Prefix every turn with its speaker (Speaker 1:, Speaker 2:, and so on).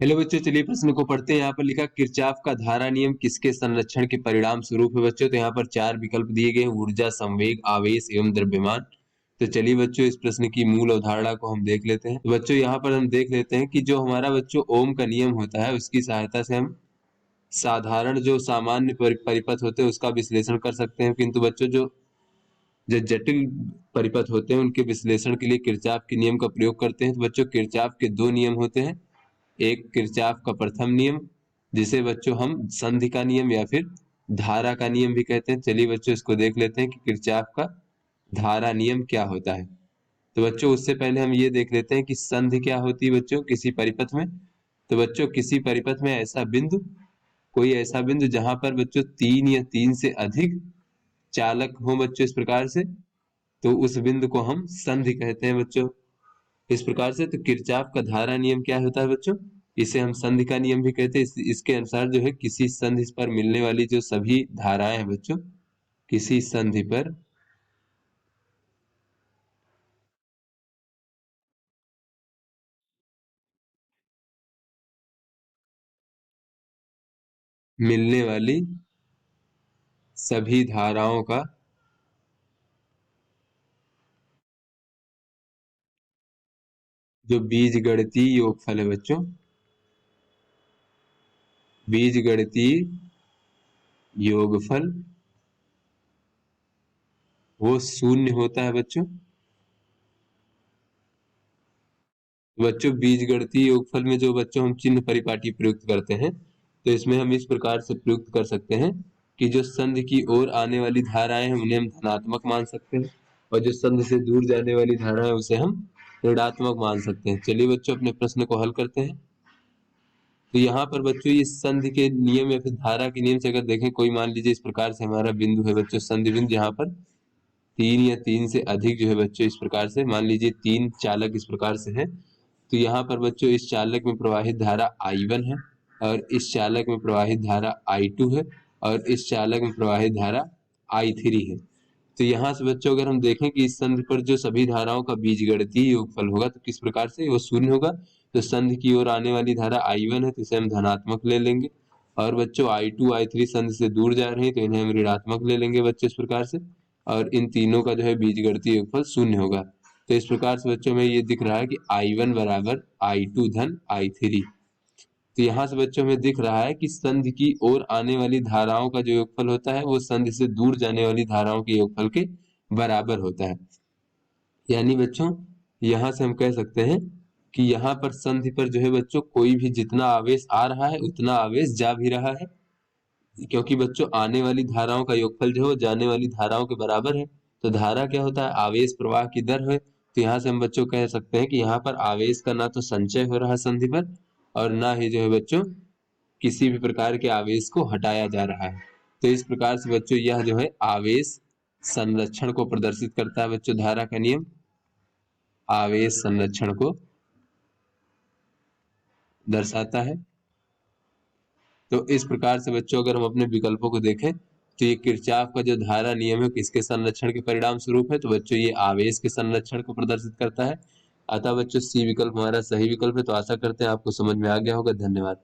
Speaker 1: Hello बच्चों, चलिए प्रश्न को पढ़ते हैं। यहाँ पर लिखा किरचॉफ का धारा नियम किसके संरक्षण के परिणाम स्वरूप है बच्चों। तो यहाँ पर चार विकल्प दिए गए हैं, ऊर्जा, संवेग, आवेश एवं द्रव्यमान। तो चलिए बच्चों इस प्रश्न की मूल अवधारणा को हम देख लेते हैं। तो बच्चों यहाँ पर हम देख लेते हैं कि जो हमारा बच्चों ओम का नियम होता है उसकी सहायता से हम साधारण जो सामान्य परिपथ होते हैं उसका विश्लेषण कर सकते हैं, किंतु बच्चों जो जो जटिल परिपथ होते हैं उनके विश्लेषण के लिए किरचॉफ के नियम का प्रयोग करते हैं। तो बच्चों किरचॉफ के दो नियम होते हैं। एक किरचॉफ का प्रथम नियम, जिसे बच्चों हम संधि का नियम या फिर धारा का नियम भी कहते हैं। चलिए बच्चों इसको देख लेते हैं कि किरचॉफ का धारा नियम क्या होता है। तो बच्चों उससे पहले हम ये देख लेते हैं कि संधि क्या होती है बच्चों किसी परिपथ में। तो बच्चों किसी परिपथ में ऐसा बिंदु, कोई ऐसा बिंदु जहां पर बच्चों तीन या तीन से अधिक चालक हो बच्चों इस प्रकार से, तो उस बिंदु को हम संधि कहते हैं बच्चों इस प्रकार से। तो किरचॉफ का धारा नियम क्या होता है बच्चों, इसे हम संधि का नियम भी कहते हैं। इसके अनुसार जो है किसी संधि पर मिलने वाली जो सभी धाराएं हैं बच्चों, किसी संधि पर मिलने वाली सभी धाराओं का जो बीजगणितीय योगफल है बच्चों, बीजगणितीय योगफल वो शून्य होता है बच्चों। बच्चों बीजगणितीय योगफल में जो बच्चों हम चिन्ह परिपाटी प्रयुक्त करते हैं, तो इसमें हम इस प्रकार से प्रयुक्त कर सकते हैं कि जो संधि की ओर आने वाली धाराएं हैं उन्हें हम धनात्मक मान सकते हैं, और जो संधि से दूर जाने वाली धारा है उसे हम ऋणात्मक मान सकते हैं। चलिए बच्चों अपने प्रश्न को हल करते हैं। तो यहाँ पर बच्चों ये संधि के नियम या फिर धारा के नियम से अगर देखें, कोई मान लीजिए इस प्रकार से हमारा बिंदु है बच्चों, संधि बिंदु, जहाँ पर तीन या तीन से अधिक जो है बच्चों इस प्रकार से मान लीजिए तीन चालक इस प्रकार से है। तो यहाँ पर बच्चों इस चालक में प्रवाहित धारा I1 है, और इस चालक में प्रवाहित धारा I2 है, और इस चालक में प्रवाहित धारा I3 है। तो यहाँ से बच्चों अगर हम देखें कि इस संधि पर जो सभी धाराओं का बीजगणितीय योगफल होगा तो किस प्रकार से वो शून्य होगा। तो संधि की ओर आने वाली धारा I1 है तो इसे हम धनात्मक ले लेंगे, और बच्चों I2 I3 संधि से दूर जा रहे हैं तो इन्हें हम ऋणात्मक ले लेंगे बच्चों इस प्रकार से, और इन तीनों का जो है बीजगणितीय योगफल शून्य होगा। तो इस प्रकार से बच्चों में ये दिख रहा है कि I1 बराबर I2 धन I3। तो यहाँ से बच्चों में दिख रहा है कि संधि की ओर आने वाली धाराओं का जो योगफल होता है वो संधि से दूर जाने वाली धाराओं के योगफल के बराबर होता है। यानी बच्चों यहाँ से हम कह सकते हैं कि यहाँ पर संधि पर जो है बच्चों कोई भी जितना आवेश आ रहा है उतना आवेश जा भी रहा है, क्योंकि बच्चों आने वाली धाराओं का योगफल जो है वो जाने वाली धाराओं के बराबर है। तो धारा क्या होता है, आवेश प्रवाह की दर है। तो यहाँ से हम बच्चों कह सकते हैं कि यहाँ पर आवेश का ना तो संचय हो रहा है संधि पर, और ना ही जो है बच्चों किसी भी प्रकार के आवेश को हटाया जा रहा है। तो इस प्रकार से बच्चों यह जो है आवेश संरक्षण को प्रदर्शित करता है बच्चों, धारा का नियम आवेश संरक्षण को दर्शाता है। तो इस प्रकार से बच्चों अगर हम अपने विकल्पों को देखें तो ये किरचॉफ का जो धारा नियम है किसके संरक्षण के परिणाम स्वरूप है, तो बच्चों ये आवेश के संरक्षण को प्रदर्शित करता है। अतः बच्चों सी विकल्प हमारा सही विकल्प है। तो आशा करते हैं आपको समझ में आ गया होगा। धन्यवाद।